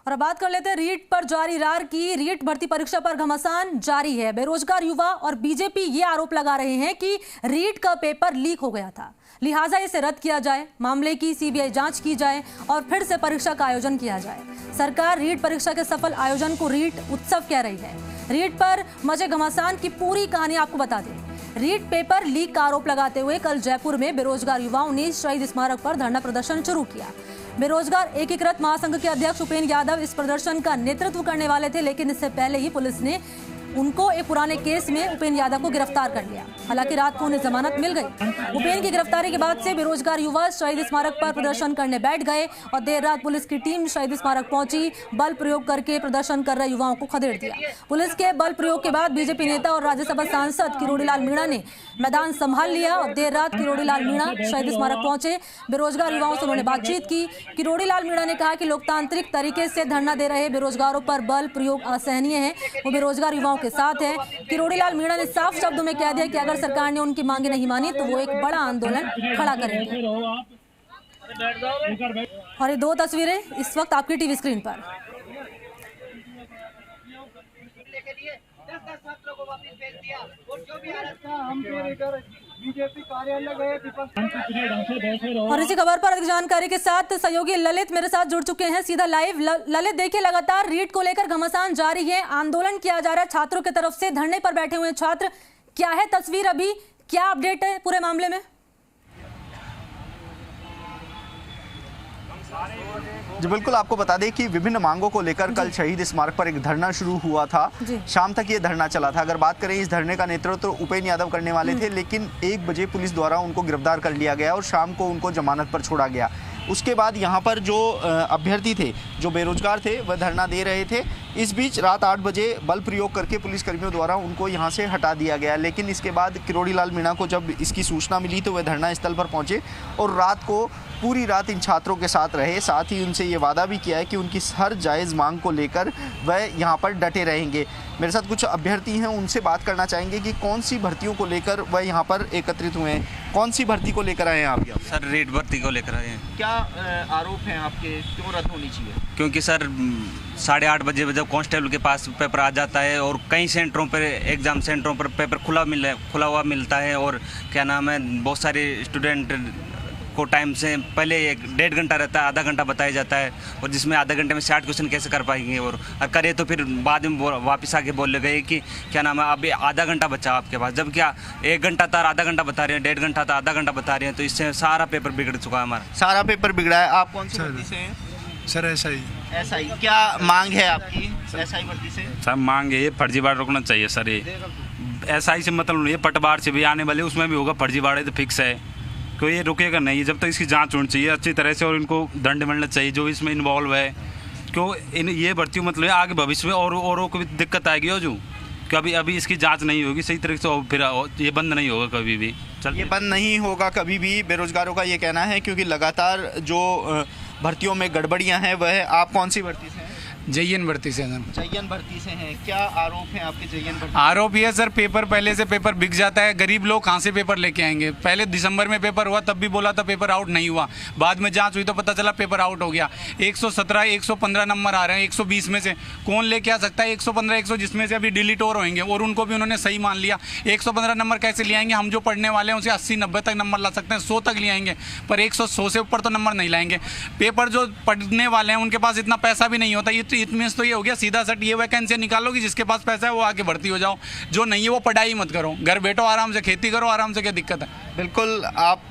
और बात कर लेते हैं रीट पर जारी रार की। रीट भर्ती परीक्षा पर घमासान जारी है। बेरोजगार युवा और बीजेपी ये आरोप लगा रहे हैं कि रीट का पेपर लीक हो गया था, लिहाजा इसे रद्द किया जाए, मामले की सीबीआई जांच की जाए और फिर से परीक्षा का आयोजन किया जाए। सरकार रीट परीक्षा के सफल आयोजन को रीट उत्सव कह रही है। रीट पर मचे घमासान की पूरी कहानी आपको बता दें। रीट पेपर लीक का आरोप लगाते हुए कल जयपुर में बेरोजगार युवाओं ने शहीद स्मारक पर धरना प्रदर्शन शुरू किया। बेरोजगार एकीकृत महासंघ के अध्यक्ष उपेंद्र यादव इस प्रदर्शन का नेतृत्व करने वाले थे, लेकिन इससे पहले ही पुलिस ने उनको एक पुराने केस में उपेंद्र यादव को गिरफ्तार कर लिया। हालांकि रात को उन्हें जमानत मिल गई। उपेंद्र की गिरफ्तारी के बाद से बेरोजगार युवा शहीद स्मारक पर प्रदर्शन करने बैठ गए और देर रात पुलिस की टीम शहीद स्मारक पहुंची। बल प्रयोग करके प्रदर्शन कर रहे युवाओं को खदेड़ दिया। पुलिस के बल प्रयोग के बाद बीजेपी नेता और राज्यसभा सांसद किरोड़ीलाल मीणा ने मैदान संभाल लिया और देर रात किरोड़ीलाल मीणा शहीद स्मारक पहुंचे। बेरोजगार युवाओं से उन्होंने बातचीत की। किरोड़ीलाल मीणा ने कहा कि लोकतांत्रिक तरीके से धरना दे रहे बेरोजगारों पर बल प्रयोग असहनीय है, वो बेरोजगार युवाओं के साथ है। किरोड़ीलाल मीणा ने साफ शब्दों में कह दिया कि अगर सरकार ने उनकी मांगे नहीं मानी तो वो एक बड़ा आंदोलन खड़ा करेंगे। और ये दो तस्वीरें इस वक्त आपकी टीवी स्क्रीन पर। और इसी खबर पर अधिक जानकारी के साथ सहयोगी ललित मेरे साथ जुड़ चुके हैं सीधा लाइव। ललित, देखिए लगातार रीट को लेकर घमासान जारी है, आंदोलन किया जा रहा है छात्रों की तरफ से, धरने पर बैठे हुए छात्र। क्या है तस्वीर अभी, क्या अपडेट है पूरे मामले में? जी बिल्कुल, आपको बता दें कि विभिन्न मांगों को लेकर कल शहीद स्मारक पर एक धरना शुरू हुआ था। शाम तक ये धरना चला था। अगर बात करें, इस धरने का नेतृत्व तो उपेंद्र यादव करने वाले थे, लेकिन 1 बजे पुलिस द्वारा उनको गिरफ्तार कर लिया गया और शाम को उनको जमानत पर छोड़ा गया। उसके बाद यहाँ पर जो अभ्यर्थी थे, जो बेरोजगार थे, वह धरना दे रहे थे। इस बीच रात 8 बजे बल प्रयोग करके पुलिसकर्मियों द्वारा उनको यहाँ से हटा दिया गया। लेकिन इसके बाद किरोड़ीलाल मीणा को जब इसकी सूचना मिली तो वह धरना स्थल पर पहुँचे और रात को पूरी रात इन छात्रों के साथ रहे। साथ ही उनसे ये वादा भी किया है कि उनकी हर जायज़ मांग को लेकर वह यहाँ पर डटे रहेंगे। मेरे साथ कुछ अभ्यर्थी हैं, उनसे बात करना चाहेंगे कि कौन सी भर्तियों को लेकर वह यहाँ पर एकत्रित हुए हैं। कौन सी भर्ती को लेकर आए हैं आप यहाँ? सर रीट भर्ती को लेकर आए हैं। क्या आरोप हैं आपके, क्यों रद्द होनी चाहिए? क्योंकि सर 8:30 बजे जब कांस्टेबल के पास पेपर आ जाता है और कई सेंटरों पर, एग्ज़ाम सेंटरों पर पेपर खुला हुआ मिलता है और क्या नाम है, बहुत सारे स्टूडेंट को टाइम से पहले 1.5 घंटा रहता है, आधा घंटा बताया जाता है और जिसमें आधा घंटे में 60 क्वेश्चन कैसे कर पाएंगे। और करे तो फिर बाद में वापस आके बोल गए कि क्या नाम है, अभी आधा घंटा बचा आपके पास, जब क्या 1 घंटा था आधा घंटा बता रहे हैं, 1.5 घंटा था आधा घंटा बता रहे हैं। तो इससे सारा पेपर बिगड़ चुका है हमारा। सारा पेपर बिगड़ा है। आप कौन सी भर्ती से हैं? सर ऐसा ही क्या मांग है आपकी एसआई भर्ती से? सर मांग है, ये फर्जीवाड़ा रोकना चाहिए सर। ये एसआई से मतलब नहीं है, पटवार से भी आने वाले उसमें भी होगा फर्जीवाड़ा, तो फिक्स है। कोई ये रुकेगा नहीं जब तक इसकी जांच होनी चाहिए अच्छी तरह से और इनको दंड मिलना चाहिए जो इसमें इन्वॉल्व है। क्यों ये भर्ती मतलब आगे भविष्य में औरों को भी दिक्कत आएगी और जो कि अभी इसकी जांच नहीं होगी सही तरीके से, फिर ये बंद नहीं होगा कभी भी। ये बंद नहीं होगा कभी भी, बेरोजगारों का ये कहना है, क्योंकि लगातार जो भर्तियों में गड़बड़ियां हैं वह है। आप कौन सी भर्ती से हैं? जयन भर्ती से सर। जयन भर्ती से हैं। क्या आरोप है आपके जयन भर्ती? आरोप ये सर, पेपर पहले से पेपर बिक जाता है, गरीब लोग कहाँ से पेपर लेके आएंगे। पहले दिसंबर में पेपर हुआ, तब भी बोला था पेपर आउट नहीं हुआ, बाद में जांच हुई तो पता चला पेपर आउट हो गया। 117 115 नंबर आ रहे हैं 120 में से, कौन लेके आ सकता है 115 100, जिसमें से अभी डिलीट और होंगे और उनको भी उन्होंने सही मान लिया। 115 नंबर कैसे ले आएंगे? हम जो पढ़ने वाले हैं उसे 80-90 तक नंबर ला सकते हैं, 100 तक ले आएंगे, पर 100 से ऊपर तो नंबर नहीं लाएंगे। पेपर जो पढ़ने वाले हैं उनके पास इतना पैसा भी नहीं होता। इतने तो ये हो गया सीधा सट, ये वैकेंसियां निकालोगी, जिसके पास पैसा है वो आके भर्ती हो जाओ, जो नहीं है वो पढ़ाई मत करो, घर बैठो आराम से, खेती करो आराम से, क्या दिक्कत है? बिल्कुल। आप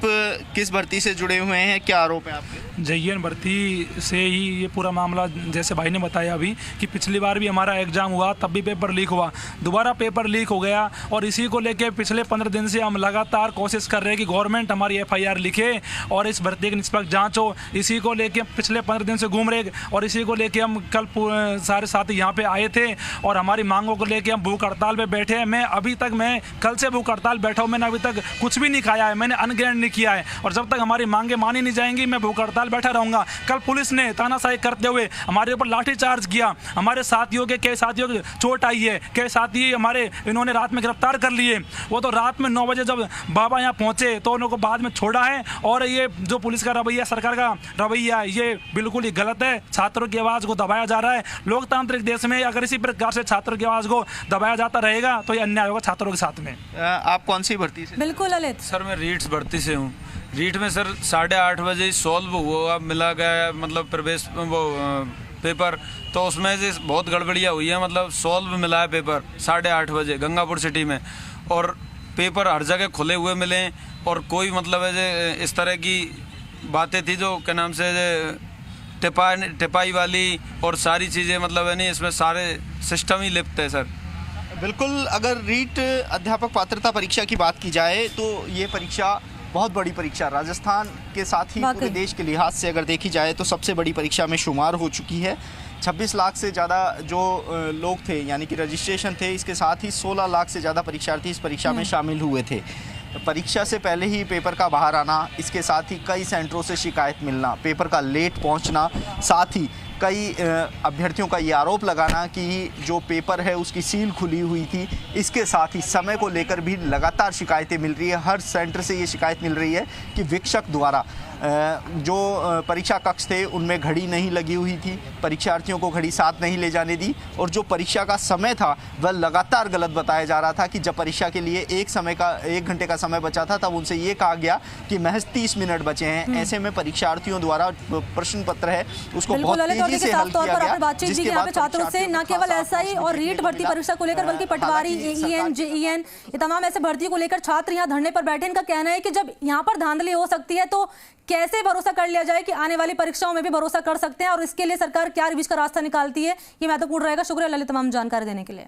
किस भर्ती से जुड़े हुए हैं, क्या आरोप है आपके? जयन भर्ती से ही ये पूरा मामला, जैसे भाई ने बताया अभी कि पिछली बार भी हमारा एग्जाम हुआ तब भी पेपर लीक हुआ, दोबारा पेपर लीक हो गया और इसी को लेके पिछले 15 दिन से हम लगातार कोशिश कर रहे हैं कि गवर्नमेंट हमारी FIR लिखे और इस भर्ती की निष्पक्ष जांच हो। इसी को लेके पिछले 15 दिन से घूम रहे और इसी को लेके हम कल सारे साथी यहाँ पे आए थे और हमारी मांगों को लेके हम भूख हड़ताल पे बैठे हैं। मैं कल से भूख हड़ताल बैठा हूँ, मैंने अभी तक कुछ भी नहीं खाया। बताया है, मैंने अनग्रहण नहीं किया है, और जब तक हमारी मांगे मानी नहीं जाएंगी मैं भूख हड़ताल बैठा रहूंगा। कल पुलिस ने तानाशाही करते हुए हमारे ऊपर लाठीचार्ज किया, हमारे साथियों के कई साथियों की चोट आई है, कई साथी हमारे इन्होंने रात में गिरफ्तार कर लिए। वो तो रात में 9 बजे जब बाबा यहाँ पहुंचे तो उनको बाद में छोड़ा है। और ये जो पुलिस का रवैया, सरकार का रवैया, ये बिल्कुल ही गलत है। छात्रों की आवाज़ को दबाया जा रहा है। लोकतांत्रिक देश में अगर इसी प्रकार से छात्रों की आवाज़ को दबाया जाता रहेगा तो ये अन्याय होगा छात्रों के साथ में। आप कौन सी भर्ती से? बिल्कुल ललित सर, मैं रीट्स भर्ती से हूँ। रीट में सर 8:30 बजे सॉल्व हुआ, मिला गया मतलब प्रवेश वो पेपर, तो उसमें से बहुत गड़बड़ियाँ हुई है। मतलब सॉल्व मिला है पेपर 8:30 बजे गंगापुर सिटी में, और पेपर हर जगह खुले हुए मिले, और कोई मतलब है इस तरह की बातें थी जो क्या नाम से टिपाई वाली और सारी चीज़ें मतलब है नहीं, इसमें सारे सिस्टम ही लिप्त है सर। बिल्कुल, अगर रीट अध्यापक पात्रता परीक्षा की बात की जाए तो ये परीक्षा बहुत बड़ी परीक्षा, राजस्थान के साथ ही पूरे देश के लिहाज से अगर देखी जाए तो सबसे बड़ी परीक्षा में शुमार हो चुकी है। 26 लाख से ज़्यादा जो लोग थे यानी कि रजिस्ट्रेशन थे, इसके साथ ही 16 लाख से ज़्यादा परीक्षार्थी इस परीक्षा में शामिल हुए थे। परीक्षा से पहले ही पेपर का बाहर आना, इसके साथ ही कई सेंटरों से शिकायत मिलना, पेपर का लेट पहुंचना, साथ ही कई अभ्यर्थियों का ये आरोप लगाना कि जो पेपर है उसकी सील खुली हुई थी, इसके साथ ही समय को लेकर भी लगातार शिकायतें मिल रही है। हर सेंटर से ये शिकायत मिल रही है कि वीक्षक द्वारा जो परीक्षा कक्ष थे उनमें घड़ी नहीं लगी हुई थी, परीक्षार्थियों को घड़ी साथ नहीं ले जाने दी, और जो परीक्षा का समय था वह लगातार गलत बताया जा रहा था कि जब परीक्षा के लिए 1 घंटे का समय बचा था तब उनसे ये कहा गया कि महज 30 मिनट बचे हैं। ऐसे में परीक्षार्थियों द्वारा प्रश्न पत्र है उसको बहुत तेजी से हल किया गया। बातचीत भी यहाँ पे छात्रों से न केवल एसआई और रीट भर्ती परीक्षा को लेकर बल्कि पटवारी, एईएन, जेईएन, ये तमाम ऐसे भर्ती को लेकर छात्र यहाँ धरने पर बैठे। इनका कहना है कि जब यहाँ पर धांधली हो सकती है तो कैसे भरोसा कर लिया जाए कि आने वाली परीक्षाओं में भी भरोसा कर सकते हैं, और इसके लिए सरकार क्या बीच का रास्ता निकालती है, ये महत्वपूर्ण रहेगा। शुक्रिया ललित तमाम जानकारी देने के लिए।